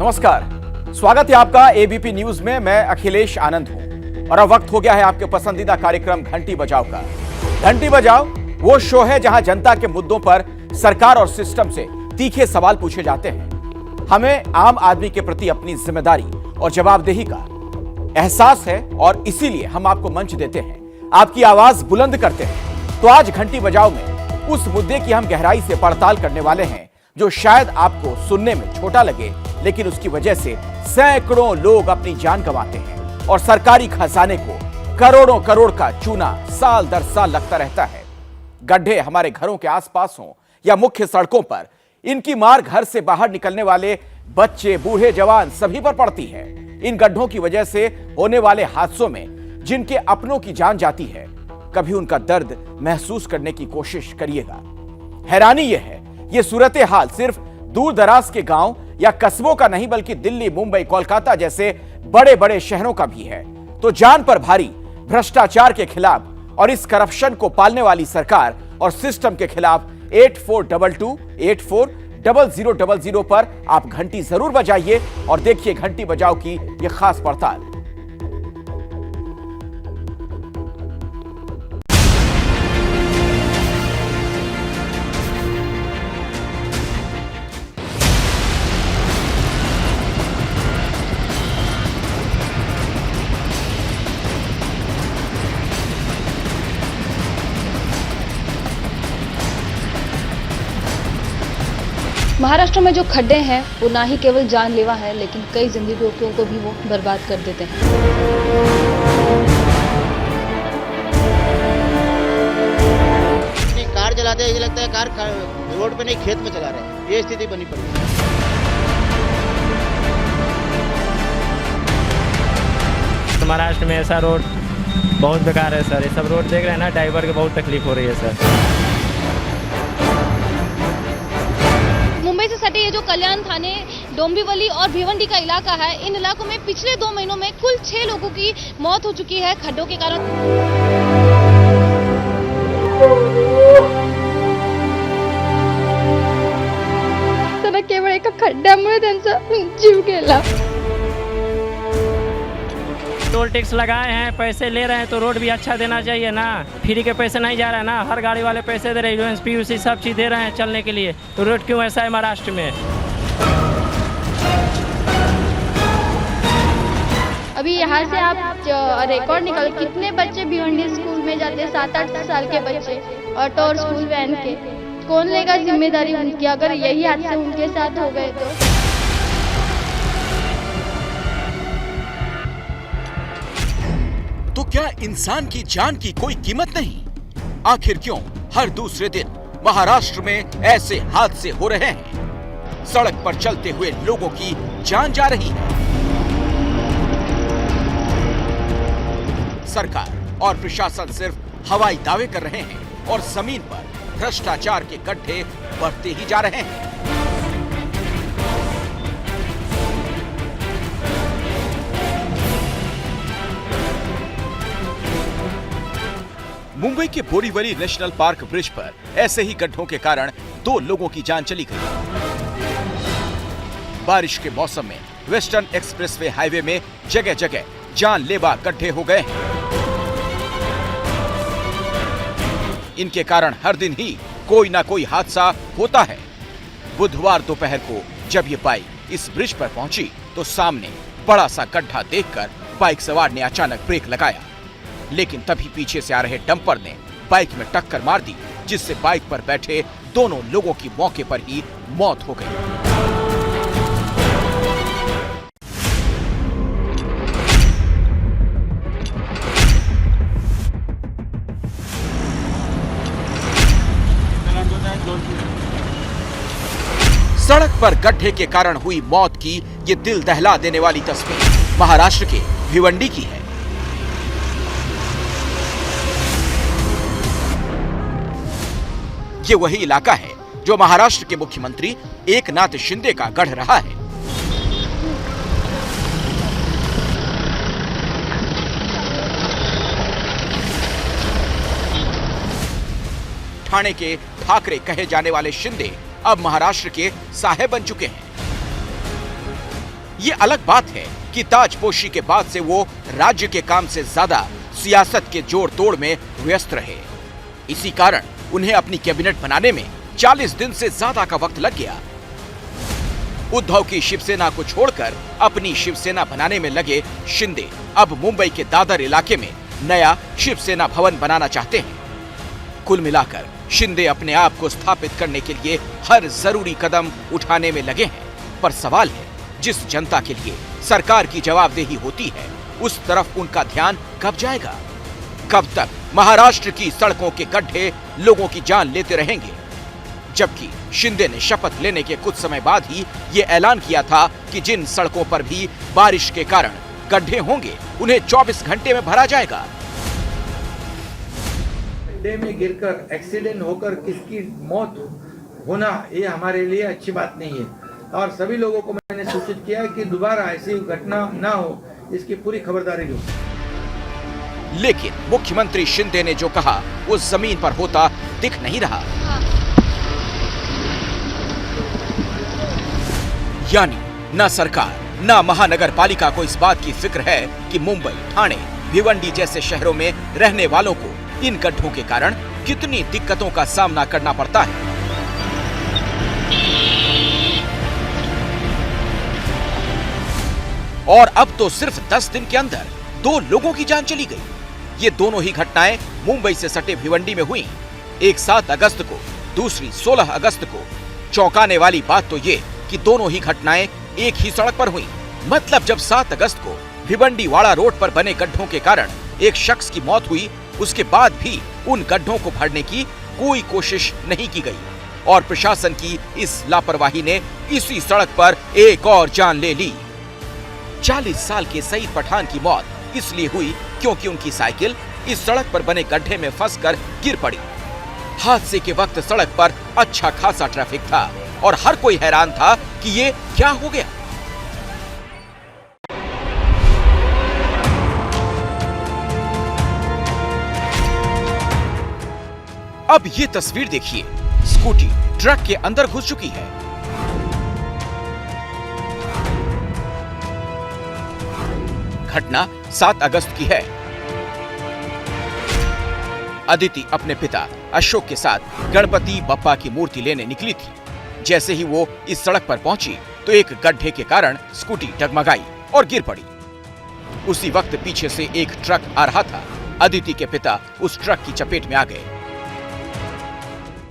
नमस्कार, स्वागत है आपका एबीपी न्यूज में। मैं अखिलेश आनंद हूं और अब वक्त हो गया है आपके पसंदीदा कार्यक्रम घंटी बजाओ का। घंटी बजाओ वो शो है जहां जनता के मुद्दों पर सरकार और सिस्टम से तीखे सवाल पूछे जाते हैं। हमें आम आदमी के प्रति अपनी जिम्मेदारी और जवाबदेही का एहसास है और इसीलिए हम आपको मंच देते हैं, आपकी आवाज बुलंद करते हैं। तो आज घंटी बजाओ में उस मुद्दे की हम गहराई से पड़ताल करने वाले हैं जो शायद आपको सुनने में छोटा लगे, लेकिन उसकी वजह से सैकड़ों लोग अपनी जान गंवाते हैं और सरकारी खजाने को करोड़ों करोड़ का चूना साल दर साल लगता रहता है। गड्ढे हमारे घरों के आसपास हों या मुख्य सड़कों पर, इनकी मार घर से बाहर निकलने वाले बच्चे, बूढ़े, जवान सभी पर पड़ती है। इन गड्ढों की वजह से होने वाले हादसों में जिनके अपनों की जान जाती है, कभी उनका दर्द महसूस करने की कोशिश करिएगा। हैरानी यह है, ये सूरत हाल सिर्फ दूर दराज के गांव या कस्बों का नहीं, बल्कि दिल्ली, मुंबई, कोलकाता जैसे बड़े बड़े शहरों का भी है। तो जान पर भारी भ्रष्टाचार के खिलाफ और इस करप्शन को पालने वाली सरकार और सिस्टम के खिलाफ 8422840000 पर आप घंटी जरूर बजाइए और देखिए घंटी बजाओ की यह खास पड़ताल। महाराष्ट्र में जो खड्डे हैं वो ना ही केवल जानलेवा है, लेकिन कई जिंदगियों को भी वो बर्बाद कर देते हैं। कार चलाते हैं, ये लगता है कार रोड पे नहीं खेत में चला रहे हैं, ये स्थिति बनी पड़ी है। महाराष्ट्र में ऐसा रोड बहुत बेकार है सर। ये सब रोड देख रहे हैं ना, ड्राइवर की बहुत तकलीफ हो रही है सर। मुंबई से सटे ये जो कल्याण थाने, डोंबिवली और भिवंडी का इलाका है, इन इलाकों में पिछले 2 महीनों में कुल 6 लोगों की मौत हो चुकी है खड्डों के कारण। तर केवळ एका खड्ड्यामुळे त्यांचा जीव गेला। टोल टैक्स लगाए हैं, पैसे ले रहे हैं तो रोड भी अच्छा देना चाहिए ना। फ्री के पैसे नहीं जा रहे हैं ना, हर गाड़ी वाले पैसे दे रहे हैं, पीयूसी सब चीज़ दे रहे हैं चलने के लिए। तो रोड क्यों ऐसा है महाराष्ट्र में? अभी यहाँ से आप रिकॉर्ड निकाल, कितने बच्चे भिवंडी स्कूल में जाते हैं, 7-8 साल के बच्चे, ऑटो और स्कूल वैन के। कौन लेगा जिम्मेदारी उनकी अगर यही हादसे उनके साथ हो गए तो क्या इंसान की जान की कोई कीमत नहीं? आखिर क्यों हर दूसरे दिन महाराष्ट्र में ऐसे हादसे हो रहे हैं? सड़क पर चलते हुए लोगों की जान जा रही है। सरकार और प्रशासन सिर्फ हवाई दावे कर रहे हैं और जमीन पर भ्रष्टाचार के गड्ढे बढ़ते ही जा रहे हैं। मुंबई के बोरीवली नेशनल पार्क ब्रिज पर ऐसे ही गड्ढों के कारण 2 लोगों की जान चली गई। बारिश के मौसम में वेस्टर्न एक्सप्रेसवे हाईवे में जगह जगह जानलेवा गड्ढे हो गए हैं। इनके कारण हर दिन ही कोई ना कोई हादसा होता है। बुधवार दोपहर को जब ये बाइक इस ब्रिज पर पहुंची तो सामने बड़ा सा गड्ढा देखकर बाइक सवार ने अचानक ब्रेक लगाया, लेकिन तभी पीछे से आ रहे डंपर ने बाइक में टक्कर मार दी, जिससे बाइक पर बैठे दोनों लोगों की मौके पर ही मौत हो गई। सड़क पर गड्ढे के कारण हुई मौत की ये दिल दहला देने वाली तस्वीर महाराष्ट्र के भिवंडी की है। ये वही इलाका है जो महाराष्ट्र के मुख्यमंत्री एकनाथ शिंदे का गढ़ रहा है। ठाणे के ठाकरे कहे जाने वाले शिंदे अब महाराष्ट्र के साहेब बन चुके हैं। ये अलग बात है कि ताजपोशी के बाद से वो राज्य के काम से ज्यादा सियासत के जोड़ तोड़ में व्यस्त रहे। इसी कारण उन्हें अपनी कैबिनेट बनाने में 40 दिन से ज्यादा का वक्त लग गया। उद्धव की शिवसेना को छोड़कर अपनी शिवसेना बनाने में लगे शिंदे अब मुंबई के दादर इलाके में नया शिवसेना भवन बनाना चाहते हैं। कुल मिलाकर शिंदे अपने आप को स्थापित करने के लिए हर जरूरी कदम उठाने में लगे हैं। पर सवाल है, जिस जनता के लिए सरकार की जवाबदेही होती है उस तरफ उनका ध्यान कब जाएगा? कब तक महाराष्ट्र की सड़कों के गड्ढे लोगों की जान लेते रहेंगे? जबकि शिंदे ने शपथ लेने के कुछ समय बाद ही ये ऐलान किया था कि जिन सड़कों पर भी बारिश के कारण गड्ढे होंगे उन्हें 24 घंटे में भरा जाएगा। गड्ढे में गिरकर एक्सीडेंट होकर किसकी मौत होना ये हमारे लिए अच्छी बात नहीं है और सभी लोगों को मैंने सूचित किया है कि दोबारा ऐसी घटना ना हो, इसकी पूरी खबरदारी लो। लेकिन मुख्यमंत्री शिंदे ने जो कहा वो जमीन पर होता दिख नहीं रहा। यानी न सरकार न महानगर पालिका को इस बात की फिक्र है कि मुंबई, ठाणे, भिवंडी जैसे शहरों में रहने वालों को इन गड्ढों के कारण कितनी दिक्कतों का सामना करना पड़ता है। और अब तो सिर्फ 10 दिन के अंदर 2 लोगों की जान चली गई। ये दोनों ही घटनाएं मुंबई से सटे भिवंडी में हुई, एक 7 अगस्त को, दूसरी 16 अगस्त को। चौंकाने वाली बात तो ये कि दोनों ही घटनाएं एक ही सड़क पर हुई। मतलब जब 7 अगस्त को भिवंडी वाड़ा रोड पर बने गड्ढों के कारण एक शख्स की मौत हुई, उसके बाद भी उन गड्ढों को भरने की कोई कोशिश नहीं की गई और प्रशासन की इस लापरवाही ने इसी सड़क पर एक और जान ले ली। 40 साल के सईद पठान की मौत इसलिए हुई क्योंकि उनकी साइकिल इस सड़क पर बने गड्ढे में फंसकर गिर पड़ी। हादसे के वक्त सड़क पर अच्छा खासा ट्रैफिक था और हर कोई हैरान था कि ये क्या हो गया। अब ये तस्वीर देखिए, स्कूटी ट्रक के अंदर घुस चुकी है। घटना 7 अगस्त की है। अदिति अपने पिता अशोक के साथ गणपति बप्पा की मूर्ति लेने निकली थी। जैसे ही वो इस सड़क पर पहुंची तो एक गड्ढे के कारण स्कूटी डगमगाई और गिर पड़ी। उसी वक्त पीछे से एक ट्रक आ रहा था। अदिति के पिता उस ट्रक की चपेट में आ गए।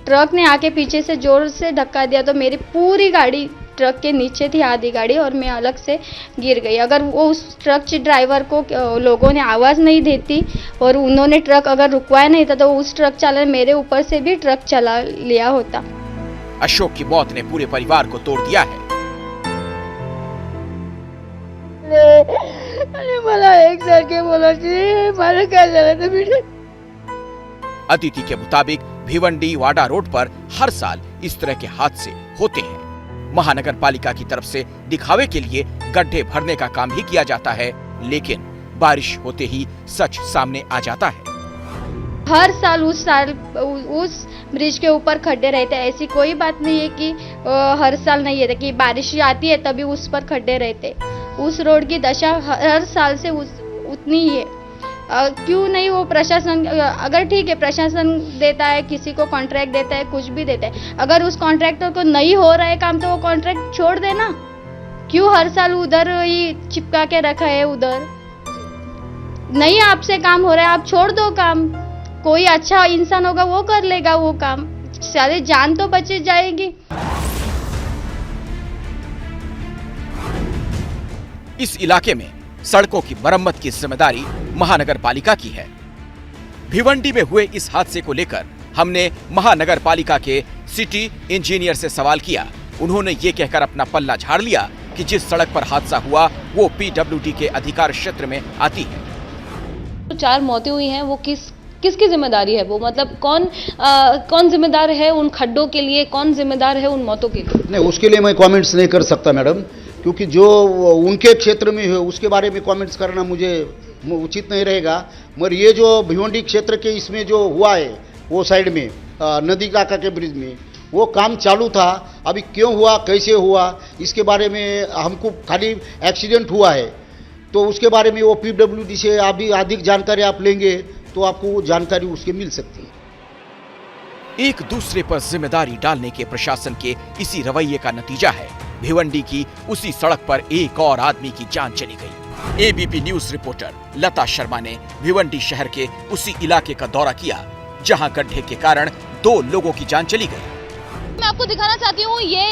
ट्रक ने आके पीछे से जोर से धक्का दिया तो मेरी पूरी गाड़ी ट्रक के नीचे थी, आधी गाड़ी, और मैं अलग से गिर गई। अगर वो उस ट्रक के ड्राइवर को लोगों ने आवाज़ नहीं देती और उन्होंने ट्रक अगर रुकवाया नहीं था तो उस ट्रक चालक मेरे ऊपर से भी ट्रक चला लिया होता। अशोक की मौत ने पूरे परिवार को तोड़ दिया है। मला एक सारखे बोलायचे, मला काय झालं तर बेटा। अदिति के मुताबिक भिवंडी वाड़ा रोड पर हर साल इस तरह के हादसे होते हैं। महानगर पालिका की तरफ से दिखावे के लिए गड्ढे भरने का काम ही किया जाता है, लेकिन बारिश होते ही सच सामने आ जाता है। हर साल उस ब्रिज के ऊपर खड्डे रहते हैं। ऐसी कोई बात नहीं है कि हर साल नहीं है कि बारिश आती है तभी उस पर खड्डे रहते। उस रोड की दशा हर साल से उतनी ही है। क्यों नहीं वो प्रशासन, अगर ठीक है प्रशासन देता है, किसी को कॉन्ट्रैक्ट देता है, कुछ भी देता है, अगर उस कॉन्ट्रैक्टर को नहीं हो रहा है काम तो वो कॉन्ट्रैक्ट छोड़ देना। क्यों हर साल उधर ही चिपका के रखा है? उधर नहीं आपसे काम हो रहा है, आप छोड़ दो काम। कोई अच्छा इंसान होगा वो कर लेगा वो काम, सारे जान तो बचे जाएगी। इस इलाके में सड़कों की मरम्मत की जिम्मेदारी महानगर पालिका की है। भिवंडी में हुए इस हादसे को लेकर हमने महानगर पालिका के सिटी इंजीनियर से सवाल किया। उन्होंने ये कहकर अपना पल्ला झाड़ लिया कि जिस सड़क पर हादसा हुआ वो पीडब्ल्यूडी के अधिकार क्षेत्र में आती है। तो 4 मौतें हुई हैं, वो किसकी जिम्मेदारी है? वो मतलब कौन जिम्मेदार है उन खड्डों के लिए, कौन जिम्मेदार है उन मौतों के लिए? नहीं, उसके लिए मैं कमेंट्स नहीं कर सकता मैडम, क्योंकि जो उनके क्षेत्र में है उसके बारे में कमेंट्स करना मुझे उचित नहीं रहेगा। मगर ये जो भिवंडी क्षेत्र के इसमें जो हुआ है वो साइड में नदी काका के ब्रिज में, वो काम चालू था। अभी क्यों हुआ, कैसे हुआ, इसके बारे में हमको खाली एक्सीडेंट हुआ है, तो उसके बारे में वो PWD से अभी अधिक जानकारी आप लेंगे तो आपको वो जानकारी उसके मिल सकती है। एक दूसरे पर जिम्मेदारी डालने के प्रशासन के इसी रवैये का नतीजा है भिवंडी की उसी सड़क पर एक और आदमी की जान चली गई। ABP न्यूज रिपोर्टर लता शर्मा ने भिवंडी शहर के उसी इलाके का दौरा किया जहां गड्ढे के कारण 2 लोगों की जान चली गई। मैं आपको दिखाना चाहती हूँ ये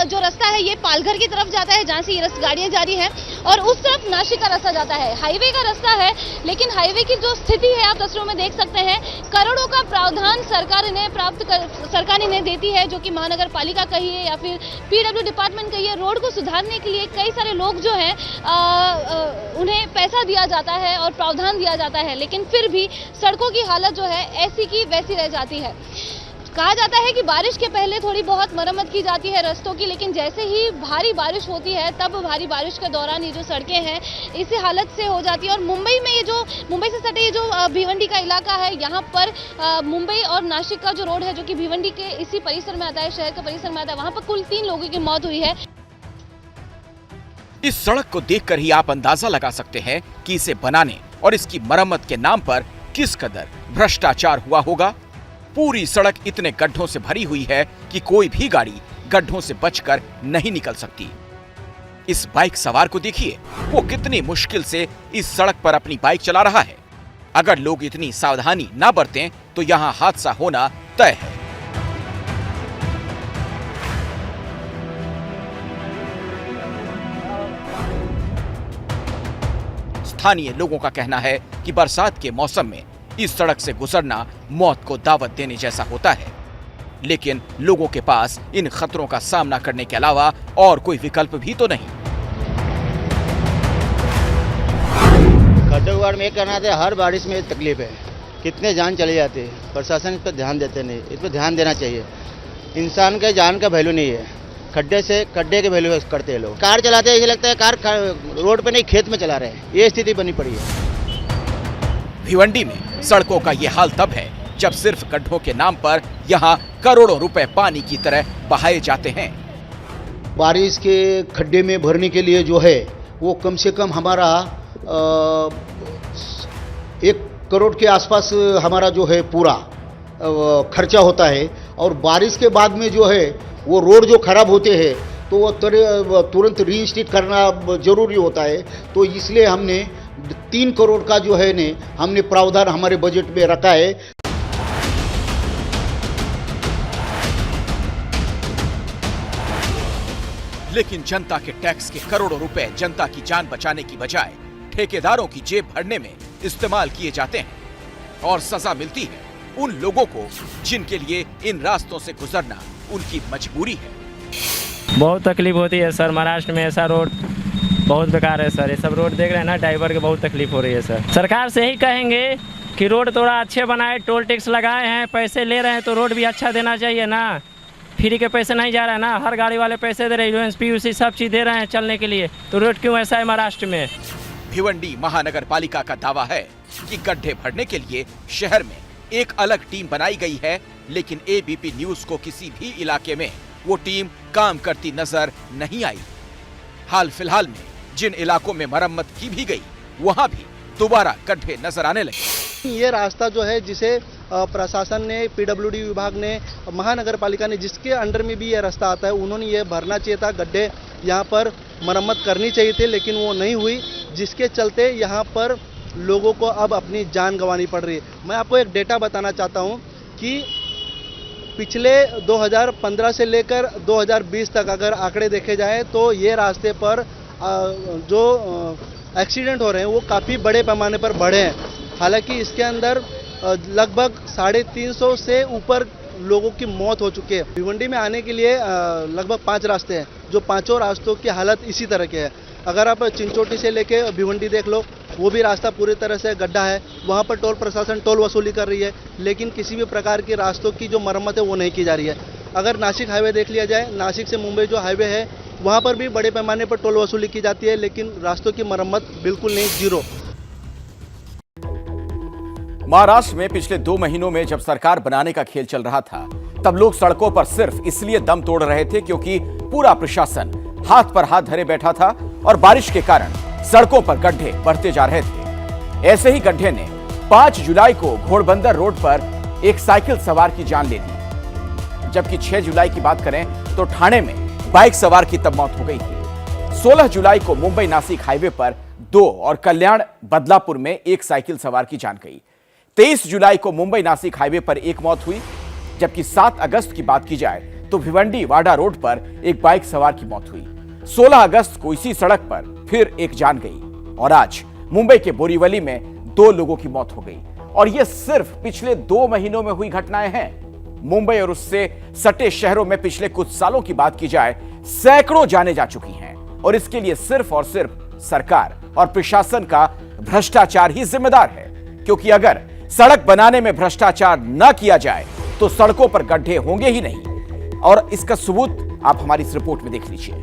जो रास्ता है ये पालघर की तरफ जाता है, जहाँ से ये गाड़ियाँ जा रही हैं, और उस तरफ नासिक का रास्ता जाता है। हाईवे का रास्ता है, लेकिन हाईवे की जो स्थिति है आप तस्वीरों में देख सकते हैं। करोड़ों का प्रावधान सरकार इन्हें देती है, जो कि महानगर पालिका कहिए या फिर PW डिपार्टमेंट कहिए। रोड को सुधारने के लिए कई सारे लोग जो हैं उन्हें पैसा दिया जाता है और प्रावधान दिया जाता है, लेकिन फिर भी सड़कों की हालत जो है ऐसी की वैसी रह जाती है। कहा जाता है कि बारिश के पहले थोड़ी बहुत मरम्मत की जाती है रास्तों की, लेकिन जैसे ही भारी बारिश होती है तब भारी बारिश के दौरान ये जो सड़कें हैं इसी हालत से हो जाती है। और मुंबई से सटे ये जो भिवंडी का इलाका है, यहाँ पर मुंबई और नासिक का जो रोड है जो कि भिवंडी के इसी परिसर में आता है, शहर के परिसर में आता है, वहाँ पर कुल 3 लोगों की मौत हुई है। इस सड़क को देखकर ही आप अंदाजा लगा सकते हैं कि इसे बनाने और इसकी मरम्मत के नाम पर किस कदर भ्रष्टाचार हुआ होगा। पूरी सड़क इतने गड्ढों से भरी हुई है कि कोई भी गाड़ी गड्ढों से बचकर नहीं निकल सकती। इस बाइक सवार को देखिए, वो कितनी मुश्किल से इस सड़क पर अपनी बाइक चला रहा है। अगर लोग इतनी सावधानी ना बरतें तो यहाँ हादसा होना तय है। स्थानीय लोगों का कहना है कि बरसात के मौसम में इस सड़क से गुजरना मौत को दावत देने जैसा होता है, लेकिन लोगों के पास इन खतरों का सामना करने के अलावा और कोई विकल्प भी तो नहीं। खड्डे में कहना था, हर बारिश में तकलीफ है, कितने जान चले जाते हैं। प्रशासन इस पर ध्यान देते नहीं, इस पर ध्यान देना चाहिए। इंसान के जान का वैल्यू नहीं है, खड्डे के वैल्यू करते हैं लोग। कार चलाते हैं, ऐसे लगता है कार रोड पे नहीं खेत में चला रहे हैं, ये स्थिति बनी पड़ी है। भिवंडी में सड़कों का ये हाल तब है जब सिर्फ गड्ढों के नाम पर यहाँ करोड़ों रुपए पानी की तरह बहाए जाते हैं। बारिश के खड्डे में भरने के लिए जो है वो कम से कम हमारा 1 करोड़ के आसपास हमारा जो है पूरा खर्चा होता है। और बारिश के बाद में जो है वो रोड जो खराब होते हैं तो वो तुरंत रीइंस्टेट करना जरूरी होता है। तो इसलिए हमने 3 करोड़ का जो है ने हमने प्रावधान हमारे बजट में रखा है। लेकिन जनता के टैक्स के करोड़ों रुपए जनता की जान बचाने की बजाय ठेकेदारों की जेब भरने में इस्तेमाल किए जाते हैं और सजा मिलती है उन लोगों को जिनके लिए इन रास्तों से गुजरना उनकी मजबूरी है। बहुत तकलीफ होती है सर, महाराष्ट्र में ऐसा रोड बहुत बेकार है सर। ये सब रोड देख रहे हैं ना, ड्राइवर के बहुत तकलीफ हो रही है सर। सरकार से यही कहेंगे कि रोड थोड़ा अच्छे बनाए, टोल टैक्स लगाए हैं, पैसे ले रहे हैं तो रोड भी अच्छा देना चाहिए ना। फ्री के पैसे नहीं जा रहा है ना, हर गाड़ी वाले पैसे दे रहे हैं, PUC सब चीज़ दे रहे हैं चलने के लिए, तो रोड क्यों ऐसा है महाराष्ट्र में। भिवंडी महानगर पालिका का दावा है कि गड्ढे भरने के लिए शहर में एक अलग टीम बनाई गई है, लेकिन ABP न्यूज को किसी भी इलाके में वो टीम काम करती नजर नहीं आई। हाल फिलहाल में जिन इलाकों में मरम्मत की भी गई वहां भी दोबारा गड्ढे नजर आने लगे। ये रास्ता जो है जिसे प्रशासन ने, PWD विभाग ने, महानगर पालिका ने, जिसके अंडर में भी ये रास्ता आता है, उन्होंने ये भरना चाहिए था। गड्ढे यहाँ पर मरम्मत करनी चाहिए थे, लेकिन वो नहीं हुई, जिसके चलते यहाँ पर लोगों को अब अपनी जान गंवानी पड़ रही है। मैं आपको एक डेटा बताना चाहता हूँ कि पिछले 2015 से लेकर 2020 तक अगर आंकड़े देखे जाएं तो ये रास्ते पर जो एक्सीडेंट हो रहे हैं वो काफ़ी बड़े पैमाने पर बढ़े हैं। हालांकि इसके अंदर लगभग 350 से ऊपर लोगों की मौत हो चुकी है। भिवंडी में आने के लिए लगभग 5 रास्ते हैं, जो 5 रास्तों की हालत इसी तरह के है। अगर आप चिंचोटी से लेके भिवंडी देख लो, वो भी रास्ता पूरी तरह से गड्ढा है। वहाँ पर टोल प्रशासन टोल वसूली कर रही है, लेकिन किसी भी प्रकार की रास्तों की जो मरम्मत है वो नहीं की जा रही है। अगर नासिक हाईवे देख लिया जाए, नासिक से मुंबई जो हाईवे है वहाँ पर भी बड़े पैमाने पर टोल वसूली की जाती है, लेकिन रास्तों की मरम्मत बिल्कुल नहीं, जीरो। महाराष्ट्र में पिछले 2 महीनों में जब सरकार बनाने का खेल चल रहा था तब लोग सड़कों पर सिर्फ इसलिए दम तोड़ रहे थे क्योंकि पूरा प्रशासन हाथ पर हाथ धरे बैठा था और बारिश के कारण सड़कों पर गड्ढे बढ़ते जा रहे थे। ऐसे ही गड्ढे ने 5 जुलाई को घोड़बंदर रोड पर एक साइकिल सवार की जान ले ली, जबकि 6 जुलाई की बात करें तो ठाणे में बाइक सवार की तब मौत हो गई थी। 16 जुलाई को मुंबई नासिक हाईवे पर 2 और कल्याण बदलापुर में एक साइकिल सवार की जान गई। 23 जुलाई को मुंबई नासिक हाईवे पर एक मौत हुई, जबकि 7 अगस्त की बात की जाए तो भिवंडी वाडा रोड पर एक बाइक सवार की मौत हुई। 16 अगस्त को इसी सड़क पर फिर एक जान गई और आज मुंबई के बोरीवली में 2 लोगों की मौत हो गई। और ये सिर्फ पिछले 2 महीनों में हुई घटनाएं हैं। मुंबई और उससे सटे शहरों में पिछले कुछ सालों की बात की जाए सैकड़ों जाने जा चुकी हैं और इसके लिए सिर्फ और सिर्फ सरकार और प्रशासन का भ्रष्टाचार ही जिम्मेदार है, क्योंकि अगर सड़क बनाने में भ्रष्टाचार न किया जाए तो सड़कों पर गड्ढे होंगे ही नहीं। और इसका सबूत आप हमारी इस रिपोर्ट में देख लीजिए।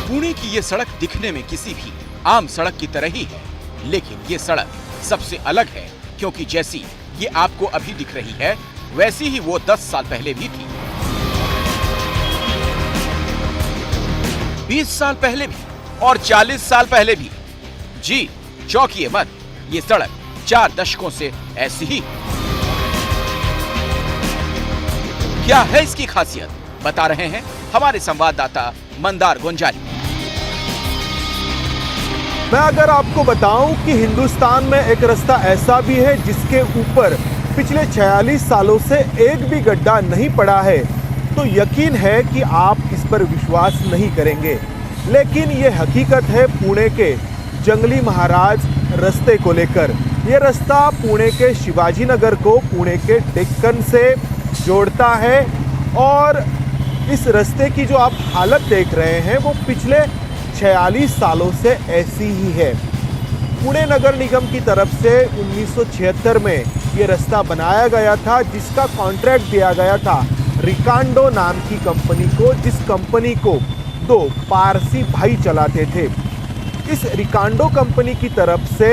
पुणे की यह सड़क दिखने में किसी भी आम सड़क की तरह ही है, लेकिन यह सड़क सबसे अलग है क्योंकि जैसी ये आपको अभी दिख रही है वैसी ही वो 10 साल पहले भी थी, 20 साल पहले भी और 40 साल पहले भी। जी चौंकिए मत, ये सड़क 4 दशकों से ऐसी ही। क्या है इसकी खासियत, बता रहे हैं हमारे संवाददाता मंदार गुंजारी। मैं अगर आपको बताऊं कि हिंदुस्तान में एक रास्ता ऐसा भी है जिसके ऊपर पिछले 46 सालों से एक भी गड्ढा नहीं पड़ा है, तो यकीन है कि आप इस पर विश्वास नहीं करेंगे। लेकिन ये हकीकत है पुणे के जंगली महाराज रास्ते को लेकर। ये रास्ता पुणे के शिवाजी नगर को पुणे के डेक्कन से जोड़ता है और इस रास्ते की जो आप हालत देख रहे हैं वो पिछले 46 सालों से ऐसी ही है। पुणे नगर निगम की तरफ से 1976 में ये रास्ता बनाया गया था, जिसका कॉन्ट्रैक्ट दिया गया था रिकांडो नाम की कंपनी को, जिस कंपनी को 2 पारसी भाई चलाते थे। इस रिकांडो कंपनी की तरफ से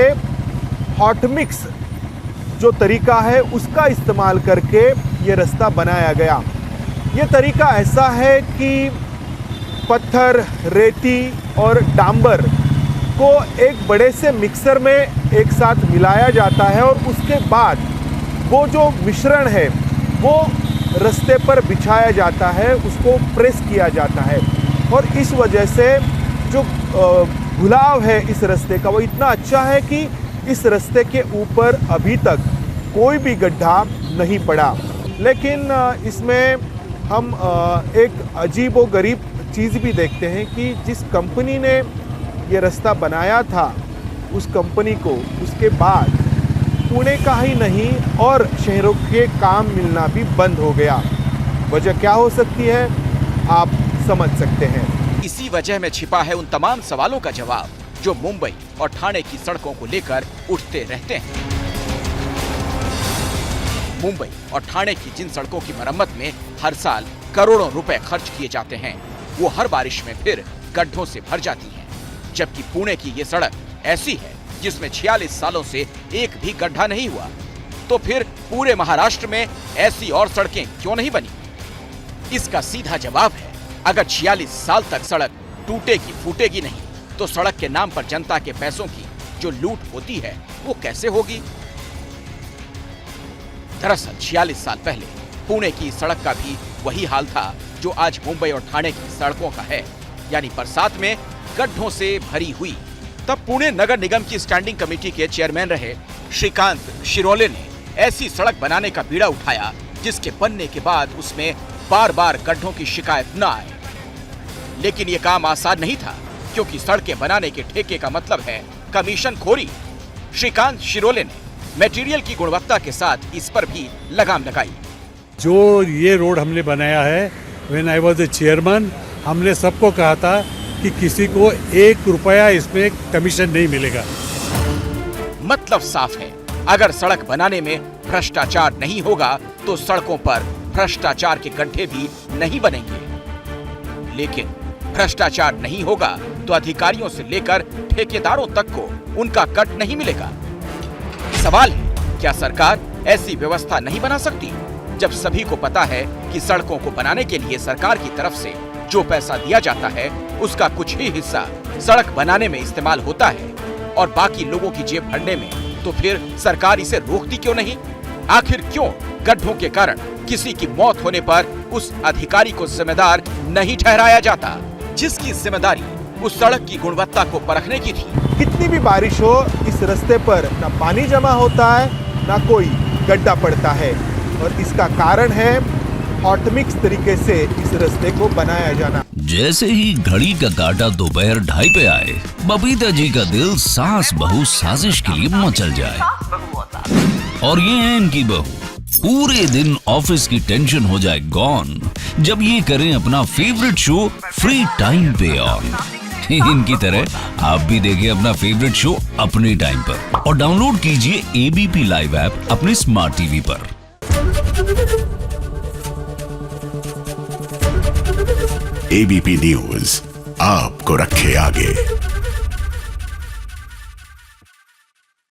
हॉट मिक्स जो तरीका है उसका इस्तेमाल करके ये रास्ता बनाया गया। ये तरीका ऐसा है कि पत्थर, रेती और डांबर को एक बड़े से मिक्सर में एक साथ मिलाया जाता है और उसके बाद वो जो मिश्रण है वो रास्ते पर बिछाया जाता है, उसको प्रेस किया जाता है और इस वजह से जो घुलाव है इस रास्ते का वो इतना अच्छा है कि इस रास्ते के ऊपर अभी तक कोई भी गड्ढा नहीं पड़ा। लेकिन इसमें हम एक अजीब व गरीब चीज़ भी देखते हैं कि जिस कंपनी ने ये रास्ता बनाया था उस कंपनी को उसके बाद पुणे का ही नहीं और शहरों के काम मिलना भी बंद हो गया। वजह क्या हो सकती है आप समझ सकते हैं। इसी वजह में छिपा है उन तमाम सवालों का जवाब जो मुंबई और ठाणे की सड़कों को लेकर उठते रहते हैं। मुंबई और ठाणे की जिन सड़कों की मरम्मत में हर साल करोड़ों रुपए खर्च किए जाते हैं वो हर बारिश में फिर गड्ढों से भर जाती हैं, जबकि पुणे की ये सड़क ऐसी है जिसमें 46 सालों से एक भी गड्ढा नहीं हुआ। तो फिर पूरे महाराष्ट्र में ऐसी और सड़कें क्यों नहीं बनी? इसका सीधा जवाब है, अगर 46 साल तक सड़क टूटेगी फूटेगी नहीं तो सड़क के नाम पर जनता के पैसों की जो लूट होती है वो कैसे होगी? दरअसल 46 साल पहले पुणे की सड़क का भी वही हाल था जो आज मुंबई और ठाणे की सड़कों का है, यानी बरसात में गड्ढों से भरी हुई। तब पुणे नगर निगम की स्टैंडिंग कमेटी के चेयरमैन रहे श्रीकांत शिरोले ने ऐसी सड़क बनाने का बीड़ा उठाया जिसके बनने के बाद उसमें बार बार गड्ढों की शिकायत न आए। लेकिन यह काम आसान नहीं था, क्योंकि सड़कें बनाने के ठेके का मतलब है कमीशन खोरी। श्रीकांत शिरोले ने मटेरियल की गुणवत्ता के साथ इस पर भी लगाम लगाई। जो ये रोड हमने बनाया है, when I was the chairman, हमने सबको कहा था कि किसी को 1 रुपया इसमें कमीशन नहीं मिलेगा। मतलब साफ है, अगर सड़क बनाने में भ्रष्टाचार नहीं होगा तो सड़कों पर भ्रष्टाचार के गड्ढे भी नहीं बनेंगे। लेकिन भ्रष्टाचार नहीं होगा तो अधिकारियों से लेकर ठेकेदारों तक को उनका कट नहीं मिलेगा। सवाल है, क्या सरकार ऐसी व्यवस्था नहीं बना सकती जब सभी को पता है कि सड़कों को बनाने के लिए सरकार की तरफ से जो पैसा दिया जाता है उसका कुछ ही हिस्सा सड़क बनाने में इस्तेमाल होता है और बाकी लोगों की जेब भरने में, तो फिर सरकार इसे रोकती क्यों नहीं? आखिर क्यों गड्ढों के कारण किसी की मौत होने पर उस अधिकारी को जिम्मेदार नहीं ठहराया जाता जिसकी जिम्मेदारी उस सड़क की गुणवत्ता को परखने की थी? कितनी भी बारिश हो, इस रास्ते पर ना पानी जमा होता है ना कोई गड्ढा पड़ता है और इसका कारण है हॉट मिक्स तरीके से इस रास्ते को बनाया जाना। जैसे ही घड़ी का काटा दोपहर 2:30 पे आए, बबीता जी का दिल सास बहू साजिश के लिए मचल जाए। और ये है इनकी बहू, पूरे दिन ऑफिस की टेंशन हो जाए गॉन जब ये करें अपना फेवरेट शो फ्री टाइम पे ऑन। इनकी तरह आप भी देखिए अपना फेवरेट शो अपने टाइम पर और डाउनलोड कीजिए एबीपी लाइव ऐप अपने स्मार्ट टीवी पर। एबीपी न्यूज आपको रखे आगे।